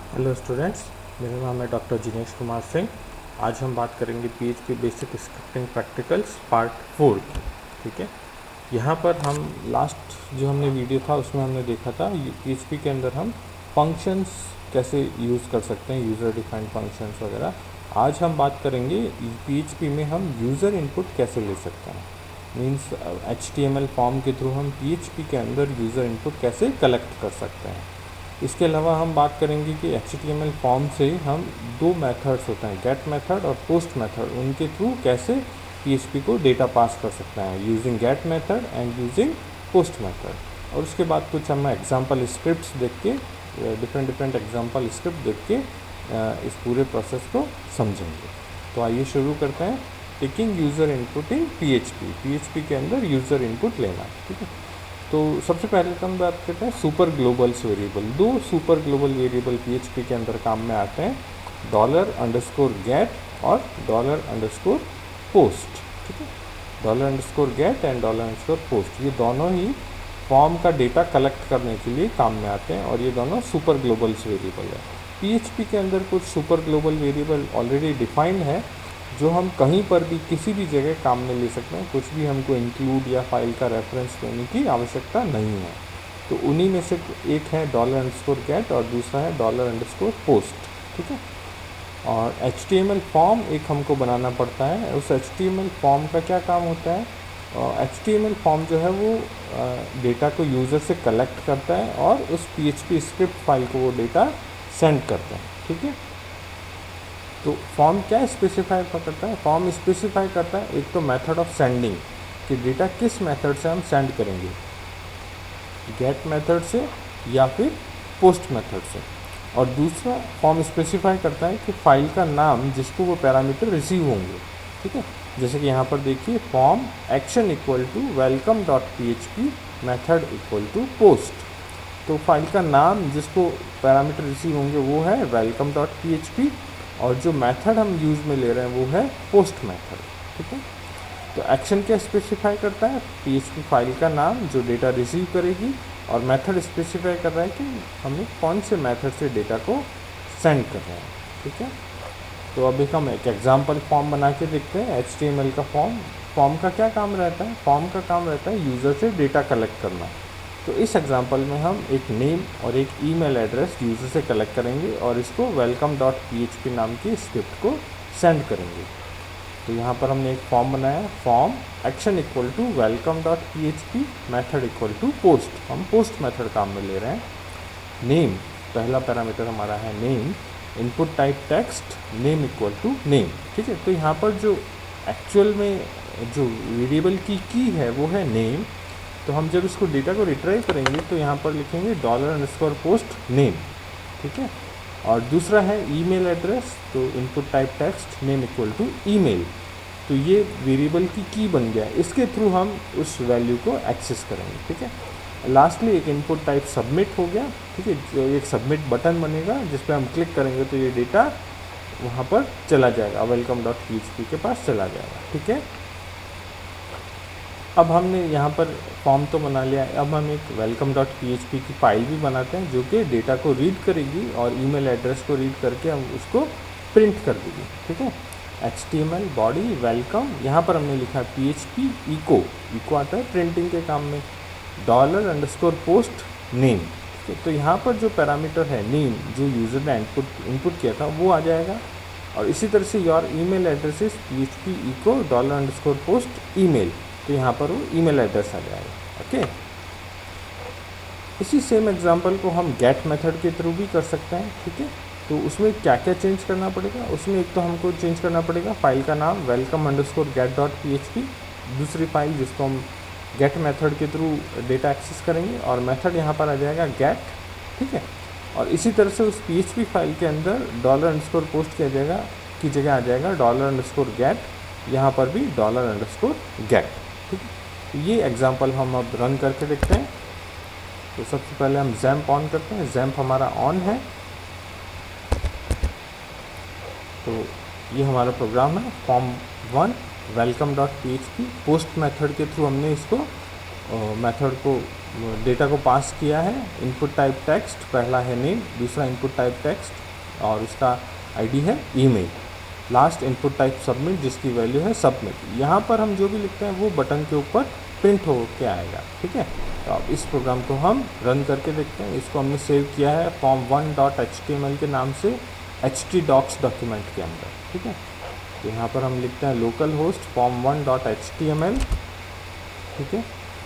Hello students, मेरा नाम है डॉक्टर जिनेश कुमार सिंह। आज हम बात करेंगे PHP basic scripting practicals part 4 की। ठीक है, यहाँ पर हम लास्ट जो हमने वीडियो था उसमें हमने देखा था पीएचपी के अंदर हम फंक्शंस कैसे यूज़ कर सकते हैं, यूज़र डिफाइंड फंक्शंस वगैरह। आज हम बात करेंगे पीएचपी में हम यूज़र इनपुट कैसे ले सकते हैं। मीन्स HTML फॉर्म के थ्रू हम पीएचपी के अंदर यूज़र इनपुट कैसे कलेक्ट कर सकते हैं। इसके अलावा हम बात करेंगे कि HTML फॉर्म से हम दो मेथड्स होते हैं, गेट मेथड और पोस्ट मेथड, उनके थ्रू कैसे PHP को डेटा पास कर सकते हैं using get method and using post method. और उसके बाद कुछ हम एग्जांपल स्क्रिप्ट्स देख के डिफरेंट एग्जांपल स्क्रिप्ट देख के इस पूरे प्रोसेस को समझेंगे। तो आइए शुरू करते हैं। टेकिंग यूज़र इनपुट इन PHP के अंदर यूज़र इनपुट लेना। ठीक है, तो सबसे पहले तो हम बात करते हैं सुपर ग्लोबल्स वेरिएबल। दो सुपर ग्लोबल वेरिएबल PHP के अंदर काम में आते हैं, $_get और $_post। ठीक है, $_get एंड $_post ये दोनों ही फॉर्म का डेटा कलेक्ट करने के लिए काम में आते हैं और ये दोनों सुपर ग्लोबल्स वेरिएबल है। PHP के अंदर कुछ super global variable already defined है जो हम कहीं पर भी किसी भी जगह काम में ले सकते हैं। कुछ भी हमको इंक्लूड या फाइल का रेफरेंस लेने की आवश्यकता नहीं है। तो उन्हीं में से एक है $_get और दूसरा है $_post। ठीक है, और HTML फॉर्म एक हमको बनाना पड़ता है। उस HTML फॉर्म का क्या काम होता है? HTML फॉर्म जो है वो डेटा को यूज़र से कलेक्ट करता है और उस PHP स्क्रिप्ट फाइल को वो डेटा सेंड करता है। ठीक है, तो फॉर्म क्या स्पेसिफाई करता है? फॉर्म स्पेसिफाई करता है एक तो मेथड ऑफ सेंडिंग, कि डेटा किस मेथड से हम सेंड करेंगे, गेट मेथड से या फिर पोस्ट मेथड से। और दूसरा फॉर्म स्पेसिफाई करता है कि फाइल का नाम जिसको वो पैरामीटर रिसीव होंगे। ठीक है, जैसे कि यहाँ पर देखिए, form action equal to welcome.php method equal to post. तो फाइल का नाम जिसको पैरामीटर रिसीव होंगे वो है welcome.php और जो मेथड हम यूज़ में ले रहे हैं वो है पोस्ट मेथड। ठीक है, तो एक्शन क्या स्पेसिफाई करता है? PHP फाइल का नाम जो डेटा रिसीव करेगी, और मेथड स्पेसिफाई कर रहा है कि हमें कौन से मेथड से डेटा को सेंड कर रहे हैं। ठीक है, तो अभी हम एक एग्जांपल फॉर्म बना के देखते हैं। HTML का फॉर्म का क्या काम रहता है? फॉर्म का काम रहता है यूज़र से डेटा कलेक्ट करना। तो इस एग्जांपल में हम एक नेम और एक ईमेल एड्रेस यूज़र से कलेक्ट करेंगे और इसको welcome.php नाम की स्क्रिप्ट को सेंड करेंगे। तो यहाँ पर हमने एक फॉर्म बनाया, form action equal to welcome.php method equal to post. हम पोस्ट मेथड काम में ले रहे हैं। नेम पहला पैरामीटर हमारा है name, input type text, name equal to name. ठीक है, तो यहाँ पर जो एक्चुअल में जो वेरिएबल की है वो है नेम। तो हम जब इसको डेटा को रिट्राइव करेंगे तो यहाँ पर लिखेंगे $_post नेम। ठीक है, और दूसरा है ईमेल एड्रेस, तो input type text, name equal to email. तो ये वेरिएबल की बन गया, इसके थ्रू हम उस वैल्यू को एक्सेस करेंगे। ठीक है, लास्टली एक इनपुट टाइप सबमिट हो गया। ठीक है, जो एक सबमिट बटन बनेगा जिस पर हम क्लिक करेंगे तो ये डेटा वहाँ पर चला जाएगा, welcome.php के पास चला जाएगा। ठीक है, अब हमने यहाँ पर फॉर्म तो बना लिया है, अब हम एक welcome.php की फाइल भी बनाते हैं जो कि डेटा को रीड करेगी और ईमेल एड्रेस को रीड करके हम उसको प्रिंट कर देगी। ठीक है, HTML बॉडी वेलकम, यहाँ पर हमने लिखा PHP इको आता है प्रिंटिंग के काम में, $_post नेम। ठीक है, तो यहाँ पर जो पैरामीटर है नेम जो यूज़र ने इनपुट किया था वो आ जाएगा, और इसी तरह से your email address is PHP echo $_post email, तो यहाँ पर वो ईमेल एड्रेस आ जाएगा। ओके, इसी सेम एग्जांपल को हम गेट मेथड के थ्रू भी कर सकते हैं। ठीक है, तो उसमें क्या क्या चेंज करना पड़ेगा? उसमें एक तो हमको चेंज करना पड़ेगा फाइल का नाम welcome_get.php, दूसरी फाइल जिसको हम गेट मेथड के थ्रू डेटा एक्सेस करेंगे, और मेथड यहाँ पर आ जाएगा गेट। ठीक है, और इसी तरह से उस PHP फाइल के अंदर $_post की जगह आ जाएगा $_get, यहाँ पर भी $_get। ठीक है, तो ये एग्जांपल हम अब रन करके देखते हैं। तो सबसे पहले हम XAMPP ऑन करते हैं। XAMPP हमारा ऑन है, तो ये हमारा प्रोग्राम है फॉर्म 1 welcome.php। पोस्ट मेथड के थ्रू हमने इसको मेथड को डेटा को पास किया है। इनपुट टाइप टेक्स्ट, पहला है नेम, दूसरा इनपुट टाइप टेक्स्ट और उसका आईडी है email, last input type submit जिसकी वैल्यू है सबमिट। यहाँ पर हम जो भी लिखते हैं वो बटन के ऊपर प्रिंट हो के आएगा। ठीक है, तो अब इस प्रोग्राम को हम रन करके देखते हैं। इसको हमने सेव किया है form1.html के नाम से htdocs डॉक्यूमेंट के अंदर। ठीक है, तो यहाँ पर हम लिखते हैं लोकल होस्ट form1.html। ठीक है,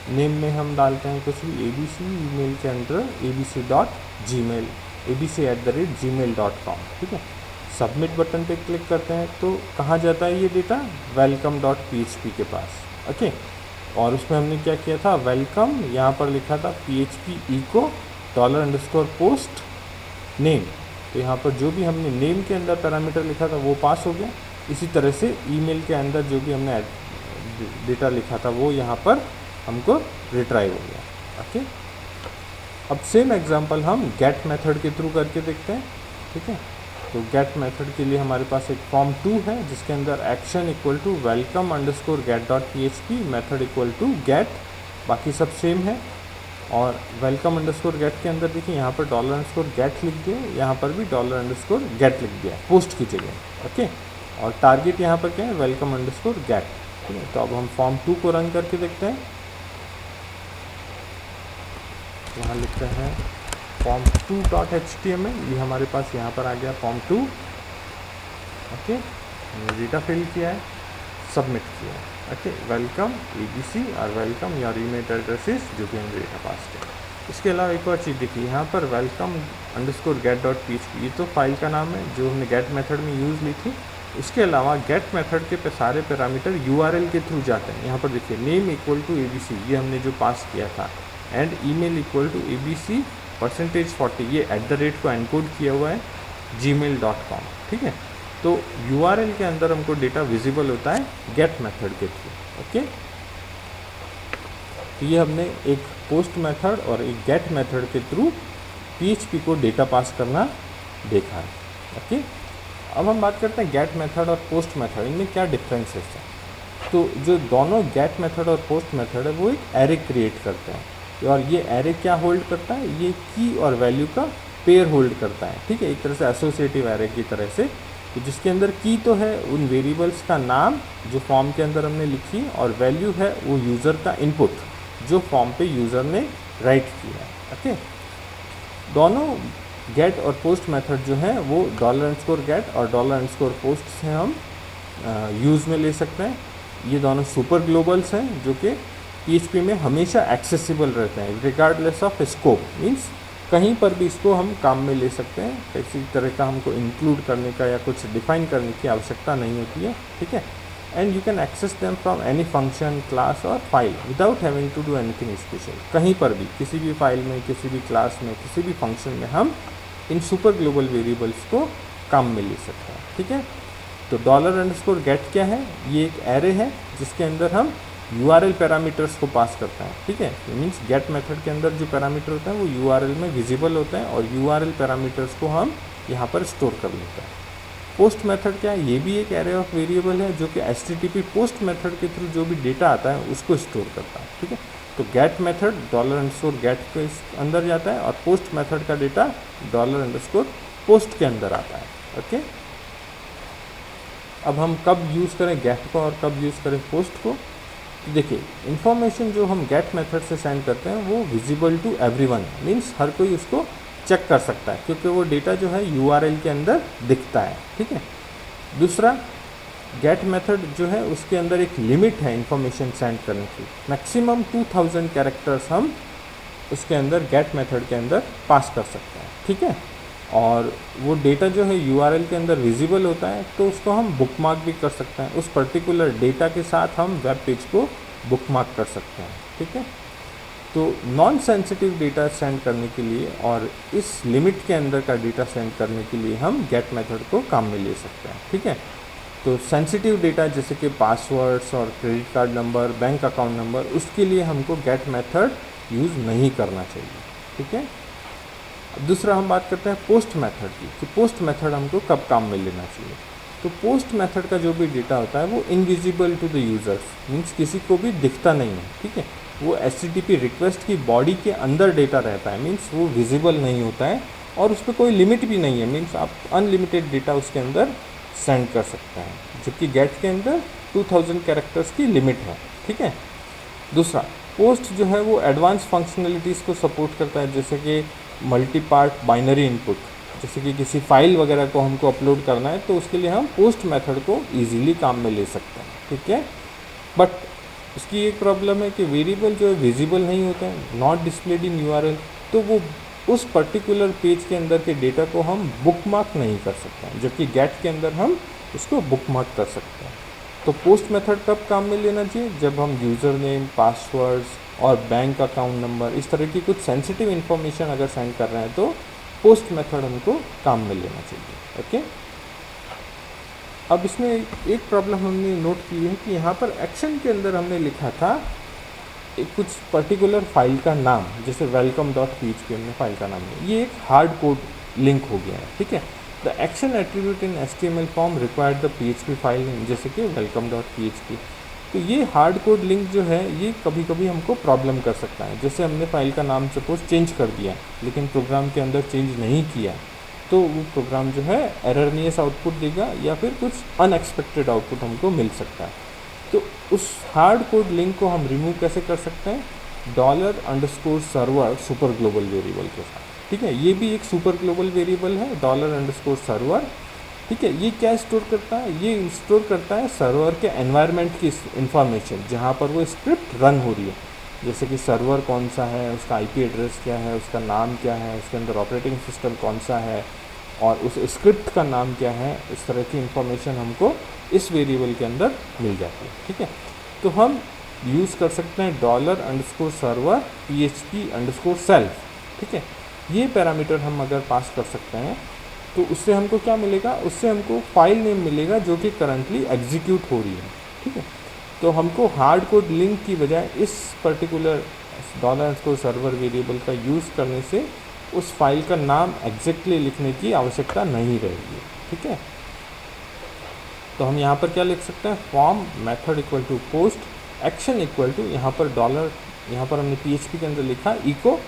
नेम में हम डालते हैं कुछ भी abc, ईमेल के अंदर abc@gmail.com। ठीक है, सबमिट बटन पे क्लिक करते हैं तो कहाँ जाता है ये डेटा, welcome.php के पास। ओके, और उसमें हमने क्या किया था, वेलकम यहाँ पर लिखा था php echo $_post नेम, तो यहाँ पर जो भी हमने नेम के अंदर पैरामीटर लिखा था वो पास हो गया। इसी तरह से ईमेल के अंदर जो भी हमने डेटा लिखा था वो यहाँ पर हमको रिट्राइव हो गया। ओके, अब सेम एग्जांपल हम गेट मेथड के थ्रू करके देखते हैं। ठीक है, तो गेट मेथड के लिए हमारे पास एक form2 है जिसके अंदर action equal to welcome_get.php, method equal to get, बाकी सब सेम है। और welcome_get के अंदर देखिए यहाँ पर $_get लिख दिया, यहाँ पर भी $_get लिख दिया पोस्ट की जगह। ओके, और टारगेट यहाँ पर क्या है, welcome_get। ठीक है, तो अब हम form2 को रन करके देखते हैं। यहाँ लिखते हैं form2.html, ये हमारे पास यहाँ पर आ गया form2। ओके, हमने डेटा फिल किया है, सबमिट किया है। ओके, वेलकम abc और वेलकम योर ईमेल एड्रेसेस जो कि हमने डेटा पास किया। इसके अलावा एक और चीज़ देखिए, यहाँ पर welcome_get.php, ये तो फाइल का नाम है जो हमने गेट मेथड में यूज़ ली थी। इसके अलावा गेट मेथड के सारे पैरामीटर URL के थ्रू जाते हैं। यहाँ पर देखिए नेम इक्वल टू abc, ये हमने जो पास किया था, and email equal to abc%40, ये @ को एनकोड किया हुआ है gmail.com। ठीक है, तो URL के अंदर हमको डेटा विजिबल होता है गेट मेथड के थ्रू। ओके, तो ये हमने एक पोस्ट मेथड और एक गेट मेथड के थ्रू PHP को डेटा पास करना देखा है। ओके, अब हम बात करते हैं गेट मेथड और पोस्ट मेथड, इनमें क्या डिफरेंसेस हैं। तो जो दोनों गेट मेथड और पोस्ट मेथड है वो एक एरे क्रिएट करते हैं, और ये एरे क्या होल्ड करता है, ये की और वैल्यू का पेयर होल्ड करता है। ठीक है, एक तरह से एसोसिएटिव एरे की तरह से, तो जिसके अंदर की तो है उन वेरिएबल्स का नाम जो फॉर्म के अंदर हमने लिखी, और वैल्यू है वो यूज़र का इनपुट जो फॉर्म पे यूज़र ने राइट किया है। ओके, दोनों गेट और पोस्ट मेथड जो है वो $_get और $_post से हम यूज़ में ले सकते हैं। ये दोनों सुपर ग्लोबल्स हैं जो कि PHP में हमेशा एक्सेसिबल रहते हैं रिगार्डलेस ऑफ स्कोप, मीन्स कहीं पर भी इसको हम काम में ले सकते हैं। किसी तरह का हमको इंक्लूड करने का या कुछ डिफाइन करने की आवश्यकता नहीं होती है। ठीक है, and you can access them from any function, class और file without having to do anything special. कहीं पर भी, किसी भी फाइल में, किसी भी क्लास में, किसी भी फंक्शन में हम इन सुपर ग्लोबल वेरिएबल्स को काम में ले सकते हैं। ठीक है, तो $_get क्या है, ये एक एरे है जिसके अंदर हम URL पैरामीटर्स को पास करते हैं। ठीक है, मीन्स गेट मेथड के अंदर जो पैरामीटर होते हैं वो URL में विजिबल होते हैं, और URL पैरामीटर्स को हम यहाँ पर स्टोर कर लेते हैं। पोस्ट मेथड क्या है, ये भी एक एरे ऑफ वेरिएबल है जो कि HTTP पोस्ट मेथड के थ्रू जो भी डेटा आता है उसको स्टोर करता है। ठीक है, तो गेट मेथड $_get के अंदर जाता है, और पोस्ट मेथड का डेटा $_post के अंदर आता है। ओके, अब हम कब यूज़ करें गेट को और कब यूज़ करें पोस्ट को। देखिए, इन्फॉर्मेशन जो हम गेट मेथड से सेंड करते हैं वो विजिबल टू एवरीवन, मीन्स हर कोई उसको चेक कर सकता है क्योंकि वो डेटा जो है URL के अंदर दिखता है। ठीक है, दूसरा गेट मेथड जो है उसके अंदर एक लिमिट है इन्फॉर्मेशन सेंड करने की, मैक्सिमम 2000 कैरेक्टर्स हम उसके अंदर गेट मेथड के अंदर पास कर सकते हैं। ठीक है, और वो डेटा जो है URL के अंदर विजिबल होता है तो उसको हम बुकमार्क भी कर सकते हैं, उस पर्टिकुलर डेटा के साथ हम वेब पेज को बुकमार्क कर सकते हैं। ठीक है, तो नॉन सेंसिटिव डेटा सेंड करने के लिए और इस लिमिट के अंदर का डेटा सेंड करने के लिए हम गेट मेथड को काम में ले सकते हैं। ठीक है, तो सेंसिटिव डेटा जैसे कि पासवर्ड्स और credit card number, bank account number, उसके लिए हमको गेट मेथड यूज़ नहीं करना चाहिए। ठीक है, दूसरा हम बात करते हैं पोस्ट मेथड की, कि पोस्ट मेथड हमको कब काम में लेना चाहिए। तो पोस्ट मेथड का जो भी डेटा होता है वो invisible to the users, means किसी को भी दिखता नहीं है। ठीक है, वो HTTP रिक्वेस्ट की बॉडी के अंदर डेटा रहता है, मीन्स वो विजिबल नहीं होता है और उस पर कोई लिमिट भी नहीं है, मीन्स आप अनलिमिटेड डेटा उसके अंदर सेंड कर सकते हैं, जबकि गेट के अंदर 2000 कैरेक्टर्स की लिमिट है। ठीक है। दूसरा, पोस्ट जो है वो एडवांस फंक्शनलिटीज़ को सपोर्ट करता है, जैसे कि मल्टी पार्ट बाइनरी इनपुट, जैसे कि किसी फाइल वगैरह को हमको अपलोड करना है तो उसके लिए हम पोस्ट मेथड को ईजीली काम में ले सकते हैं। ठीक है। बट उसकी एक प्रॉब्लम है कि वेरिएबल जो है विजिबल नहीं होता है, नॉट डिस्प्लेड इन URL, तो वो उस पर्टिकुलर पेज के अंदर के डेटा को हम बुकमार्क नहीं कर सकते हैं, जबकि गेट के अंदर हम उसको बुकमार्क कर सकते हैं। तो पोस्ट मेथड कब काम में लेना चाहिए? जब हम यूज़र नेम, पासवर्ड्स और बैंक अकाउंट नंबर, इस तरह की कुछ सेंसिटिव इन्फॉर्मेशन अगर सेंड कर रहे हैं तो पोस्ट मेथड हमको काम में लेना चाहिए। ओके। अब इसमें एक प्रॉब्लम हमने नोट की है कि यहाँ पर एक्शन के अंदर हमने लिखा था एक कुछ पर्टिकुलर फाइल का नाम, जैसे welcome.php हमने फाइल का नाम लिया, ये एक हार्ड कोड लिंक हो गया है। ठीक है। The action attribute in HTML form required the PHP file name, जैसे कि welcome.php। तो ये हार्ड कोड लिंक जो है ये कभी कभी हमको प्रॉब्लम कर सकता है। जैसे हमने फाइल का नाम सपोज चेंज कर दिया लेकिन प्रोग्राम के अंदर चेंज नहीं किया, तो वो प्रोग्राम जो है एररनियस आउटपुट देगा या फिर कुछ अनएक्सपेक्टेड आउटपुट हमको मिल सकता है। तो उस हार्ड कोड लिंक को हम रिमूव कैसे कर सकते हैं? $_server सुपर ग्लोबल वेरिएबल के साथ। ठीक है। ये भी एक सुपर ग्लोबल वेरिएबल है, $_server। ठीक है। ये क्या स्टोर करता है? ये स्टोर करता है सर्वर के एनवायरनमेंट की इंफॉर्मेशन, जहाँ पर वो स्क्रिप्ट रन हो रही है, जैसे कि सर्वर कौन सा है, उसका IP एड्रेस क्या है, उसका नाम क्या है, उसके अंदर ऑपरेटिंग सिस्टम कौन सा है और उस स्क्रिप्ट का नाम क्या है। इस तरह की इंफॉर्मेशन हमको इस वेरिएबल के अंदर मिल जाती है। ठीक है। तो हम यूज़ कर सकते हैं $_server PHP_self। ठीक है। ये पैरामीटर हम अगर पास कर सकते हैं तो उससे हमको क्या मिलेगा? उससे हमको फाइल नेम मिलेगा जो कि करंटली एग्जीक्यूट हो रही है। ठीक है। तो हमको हार्ड कोड लिंक की बजाय इस पर्टिकुलर $_server वेरिएबल का यूज़ करने से उस फाइल का नाम एग्जैक्टली लिखने की आवश्यकता नहीं रहेगी। ठीक है। तो हम यहाँ पर क्या लिख सकते हैं? Form method equal to post action equal to, यहाँ पर हमने PHP के अंदर लिखा इको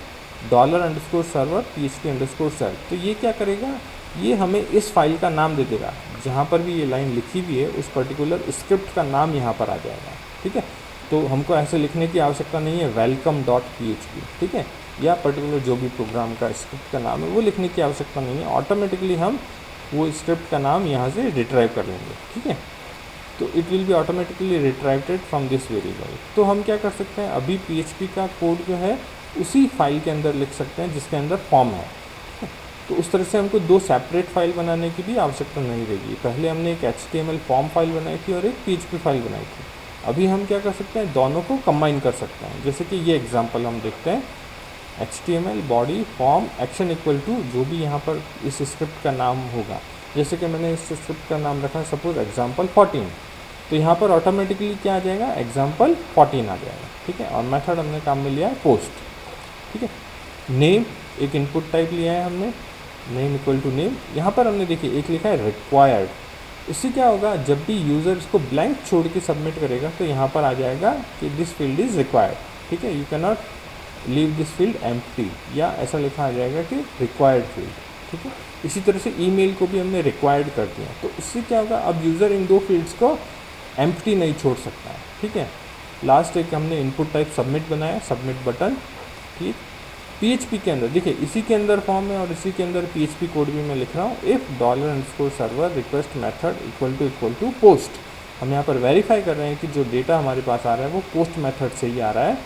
$_server PHP_self। तो ये क्या करेगा? ये हमें इस फाइल का नाम दे देगा, जहाँ पर भी ये लाइन लिखी हुई है उस पर्टिकुलर स्क्रिप्ट का नाम यहाँ पर आ जाएगा। ठीक है। तो हमको ऐसे लिखने की आवश्यकता नहीं है welcome.php। ठीक है। या पर्टिकुलर जो भी प्रोग्राम का स्क्रिप्ट का नाम है वो लिखने की आवश्यकता नहीं है, ऑटोमेटिकली हम वो स्क्रिप्ट का नाम यहाँ से रिट्राइव कर लेंगे। ठीक है। तो it will be automatically retrieved from this variable. तो हम क्या कर सकते हैं? अभी PHP का कोड जो है उसी फाइल के अंदर लिख सकते हैं जिसके अंदर फॉर्म है। तो उस तरह से हमको दो सेपरेट फाइल बनाने की भी आवश्यकता नहीं रहेगी। पहले हमने एक HTML फॉर्म फाइल बनाई थी और एक PHP फाइल बनाई थी। अभी हम क्या कर सकते हैं? दोनों को कंबाइन कर सकते हैं। जैसे कि ये एग्जांपल हम देखते हैं, HTML body form action equal to जो भी यहाँ पर इस स्क्रिप्ट का नाम होगा, जैसे कि मैंने इस स्क्रिप्ट का नाम रखा है सपोज example14, तो यहाँ पर ऑटोमेटिकली क्या आ जाएगा? example14 आ जाएगा। ठीक है। और मेथड हमने काम में लिया है पोस्ट। ठीक है। नेम एक इनपुट टाइप लिया है हमने, नेम इक्वल टू नेम। यहाँ पर हमने देखिए एक लिखा है रिक्वायर्ड। इससे क्या होगा? जब भी यूज़र इसको ब्लैंक छोड़ के सबमिट करेगा तो यहाँ पर आ जाएगा कि दिस फील्ड इज़ रिक्वायर्ड। ठीक है। You can not leave this field empty, या ऐसा लिखा आ जाएगा कि रिक्वायर्ड फील्ड। ठीक है। इसी तरह से ईमेल को भी हमने रिक्वायर्ड कर दिया, तो इससे क्या होगा? अब यूज़र इन दो फील्ड्स को एम्प्टी नहीं छोड़ सकता है। ठीक है। लास्ट एक हमने इनपुट टाइप सबमिट बनाया, सबमिट बटन। ठीक। PHP के अंदर देखिए इसी के अंदर फॉर्म है और इसी के अंदर PHP कोड भी मैं लिख रहा हूँ। If $_server request method equal to post, हम यहाँ पर वेरीफाई कर रहे हैं कि जो डेटा हमारे पास आ रहा है वो पोस्ट मेथड से ही आ रहा है।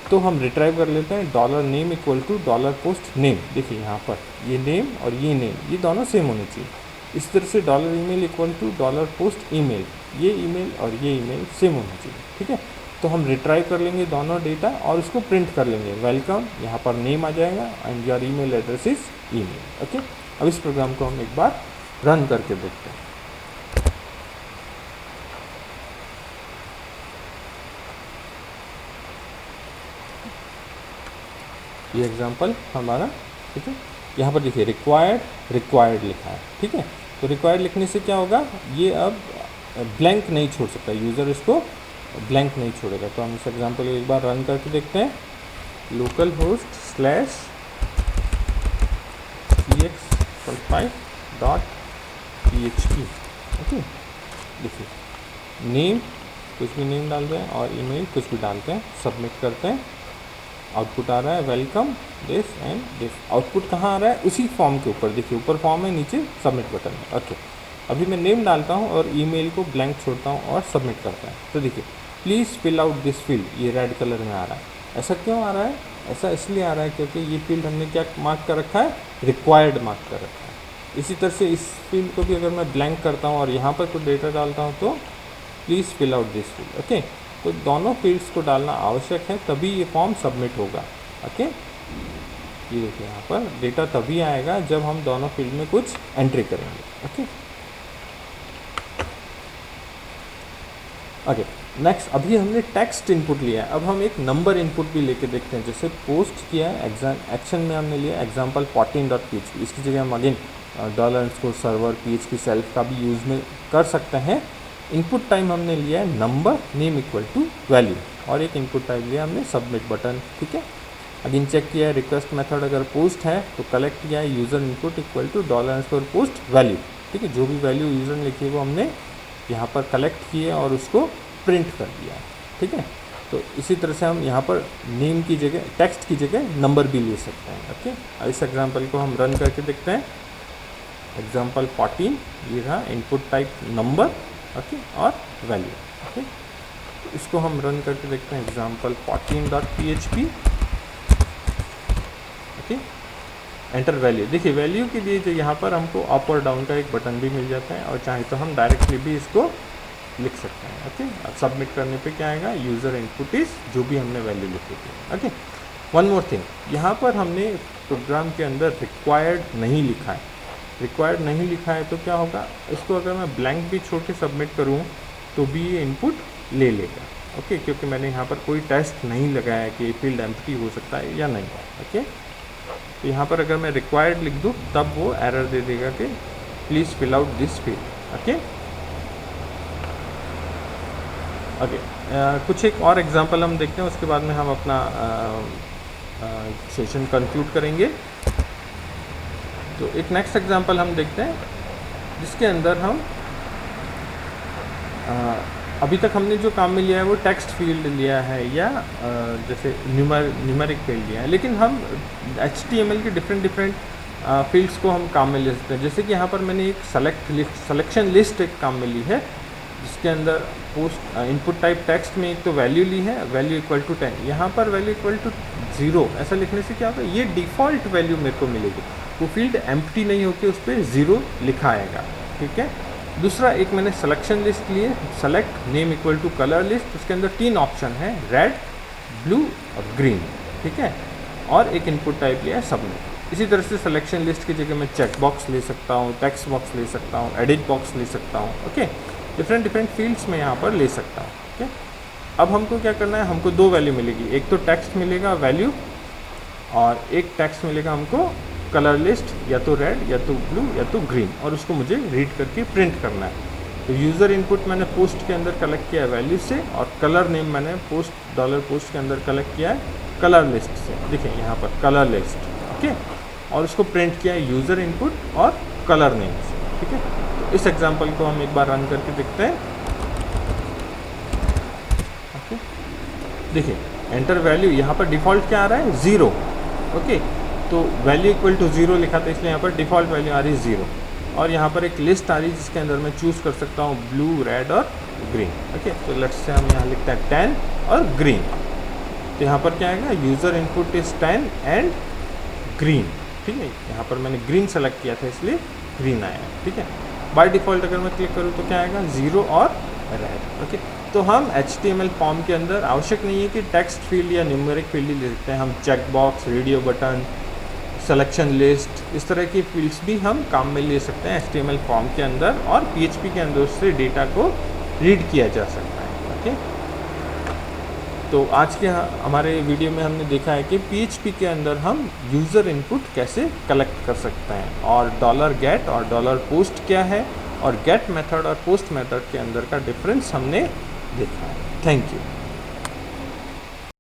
तो हम रिट्राइव कर लेते हैं $name equal to $post name। देखिए यहाँ पर ये नेम और ये नेम ये दोनों सेम होने चाहिए। इस तरह से $email equal to $post email, ये ईमेल और ये ईमेल सेम होना चाहिए। ठीक है। तो हम रिट्राइव कर लेंगे दोनों डेटा और उसको प्रिंट कर लेंगे वेलकम, यहाँ पर नेम आ जाएगा and your email address is email. Okay. अब इस प्रोग्राम को हम एक बार रन करके देखते हैं। ये एग्जांपल हमारा। ठीक है। यहाँ पर देखिए रिक्वायर्ड लिखा है। ठीक है। तो रिक्वायर्ड लिखने से क्या होगा? ये अब ब्लैंक नहीं छोड़ सकता यूज़र, इसको ब्लैंक नहीं छोड़ेगा। तो हम इस एग्जांपल को एक बार रन करके देखते हैं। Local host slash ex55.php। Okay, देखिए नेम कुछ भी नेम डालते हैं और ईमेल कुछ भी डालते हैं, सबमिट करते हैं, आउटपुट आ रहा है welcome this and this. Output कहाँ आ रहा है? उसी फॉर्म के ऊपर, देखिए ऊपर फॉर्म है, नीचे सबमिट बटन है। ओके, अभी मैं नेम डालता हूँ और ईमेल को ब्लैंक छोड़ता हूँ और सबमिट करता है। तो देखिए please fill out this field, ये रेड कलर में आ रहा है। ऐसा क्यों आ रहा है? ऐसा इसलिए आ रहा है क्योंकि ये फील्ड हमने क्या मार्क कर रखा है? रिक्वायर्ड मार्क कर रखा है। इसी तरह से इस फील्ड को भी अगर मैं ब्लैंक करता हूँ और यहाँ पर कुछ डेटा डालता हूँ तो please fill out this field. Okay, तो दोनों फील्ड्स को डालना आवश्यक है, तभी ये फॉर्म सबमिट होगा। ओके, ये देखिए यहाँ पर डेटा तभी आएगा जब हम दोनों फील्ड में कुछ एंट्री करेंगे। ओके ओके, नेक्स्ट अभी हमने टेक्स्ट इनपुट लिया है, अब हम एक नंबर इनपुट भी लेके देखते हैं। जैसे पोस्ट किया है, एक्शन में हमने लिया एग्जाम्पल 14.php, इसकी जगह हम अगेन $_ PHP सेल्फ का भी यूज़ में कर सकते हैं। इनपुट टाइम हमने लिया है number name equal to value, और एक इनपुट टाइप लिया हमने सबमिट बटन। ठीक है, अगेन चेक किया है रिक्वेस्ट मेथड अगर पोस्ट है तो कलेक्ट किया है user input equal to $_ post value. ठीक है, जो भी वैल्यू यूज़र ने लिखी है वो हमने यहाँ पर कलेक्ट किए और उसको प्रिंट कर दिया। ठीक है, तो इसी तरह से हम यहाँ पर नेम की जगह, टेक्स्ट की जगह नंबर भी ले सकते हैं। ओके, इस एग्जांपल को हम रन करके देखते हैं। एग्जांपल 14, ये रहा इनपुट टाइप नंबर, ओके, और वैल्यू। ओके, तो इसको हम रन करके देखते हैं। Example 14.php, okay, enter value. देखिए वैल्यू के लिए जो यहाँ पर हमको अप और डाउन का एक बटन भी मिल जाता है, और चाहे तो हम डायरेक्टली भी इसको लिख सकते हैं। ओके, अब सबमिट करने पे क्या आएगा? यूज़र इनपुट इज, जो भी हमने वैल्यू लिखी थी। ओके, वन मोर थिंग, यहाँ पर हमने प्रोग्राम के अंदर रिक्वायर्ड नहीं लिखा है। रिक्वायर्ड नहीं लिखा है तो क्या होगा? इसको अगर मैं ब्लैंक भी छोड़ के सबमिट करूँ तो भी ये इनपुट ले लेगा। ओके, क्योंकि मैंने यहाँ पर कोई टेस्ट नहीं लगाया कि ये फील्ड एम्प्टी हो सकता है या नहीं। ओके, तो यहाँ पर अगर मैं रिक्वायर्ड लिख दूँ तब वो एरर दे देगा कि please fill out this field. Okay okay, कुछ एक और एग्जांपल हम देखते हैं, उसके बाद में हम अपना सेशन कंक्लूड करेंगे। तो एक नेक्स्ट एग्जांपल हम देखते हैं जिसके अंदर हम अभी तक हमने जो काम में लिया है वो टेक्स्ट फील्ड लिया है या जैसे न्यूमेरिक फील्ड लिया है, लेकिन हम HTML के डिफरेंट फील्ड्स को हम काम में ले सकते हैं। जैसे कि यहाँ पर मैंने एक सिलेक्शन लिस्ट एक काम में ली है, जिसके अंदर पोस्ट इनपुट टाइप टेक्स्ट में एक तो वैल्यू ली है, वैल्यू इक्वल टू 10। यहाँ पर वैल्यू इक्वल टू 0 ऐसा लिखने से क्या होगा? ये डिफ़ॉल्ट वैल्यू मेरे को मिलेगी, वो फील्ड एम्प्टी नहीं होकर उस पर 0 लिखा आएगा। ठीक है, दूसरा एक मैंने सिलेक्शन लिस्ट लिए, select name equal to colour list, उसके अंदर 3 ऑप्शन है, रेड, ब्लू और ग्रीन। ठीक है, और एक इनपुट टाइप लिया है सबमिट। इसी तरह से सिलेक्शन लिस्ट की जगह मैं चेक बॉक्स ले सकता हूँ, टेक्स्ट बॉक्स ले सकता हूँ, एडिट बॉक्स ले सकता हूँ। ओके, डिफरेंट फील्ड्स में यहाँ पर ले सकता हूँ। ओके, अब हमको क्या करना है? हमको 2 वैल्यू मिलेगी, एक तो टेक्स्ट मिलेगा वैल्यू, और एक टेक्स्ट मिलेगा हमको कलर लिस्ट, या तो रेड या तो ब्लू या तो ग्रीन, और उसको मुझे रीड करके प्रिंट करना है। तो यूज़र इनपुट मैंने पोस्ट के अंदर कलेक्ट किया है वैल्यू से, और कलर नेम मैंने $पोस्ट के अंदर कलेक्ट किया है कलर लिस्ट से। देखिए यहाँ पर कलर लिस्ट। ओके, और उसको प्रिंट किया है यूज़र इनपुट और कलर नेम से। ठीक है, तो इस एग्जांपल को हम एक बार रन करके देखते हैं। ओके, देखिए एंटर वैल्यू, यहाँ पर डिफ़ॉल्ट क्या आ रहा है? 0। ओके, तो वैल्यू इक्वल टू 0 लिखा था, इसलिए यहाँ पर डिफ़ॉल्ट वैल्यू आ रही है 0, और यहाँ पर एक लिस्ट आ रही है जिसके अंदर मैं चूज़ कर सकता हूँ ब्लू, रेड और ग्रीन। ओके, तो लेट्स से हम यहाँ लिखते हैं 10 और ग्रीन। तो यहाँ पर क्या आएगा? User input is 10 and green. ठीक है, यहाँ पर मैंने ग्रीन सेलेक्ट किया था इसलिए ग्रीन आया। ठीक है, बाय डिफ़ॉल्ट अगर मैं क्लिक करूँ तो क्या आएगा? 0 और रेड। ओके, तो हम HTML फॉर्म के अंदर आवश्यक नहीं है कि टेक्स्ट फील्ड या न्यूमेरिक फील्ड ही ले सकते हैं, हम check box, radio button, selection list, इस तरह की फील्ड्स भी हम काम में ले सकते हैं HTML फॉर्म के अंदर, और PHP के अंदर से डेटा को रीड किया जा सकता है। ओके, तो आज के हमारे वीडियो में हमने देखा है कि PHP के अंदर हम यूज़र इनपुट कैसे कलेक्ट कर सकते हैं, और $get और $post क्या है, और गेट मेथड और पोस्ट मेथड के अंदर का डिफरेंस हमने देखा है। Thank you.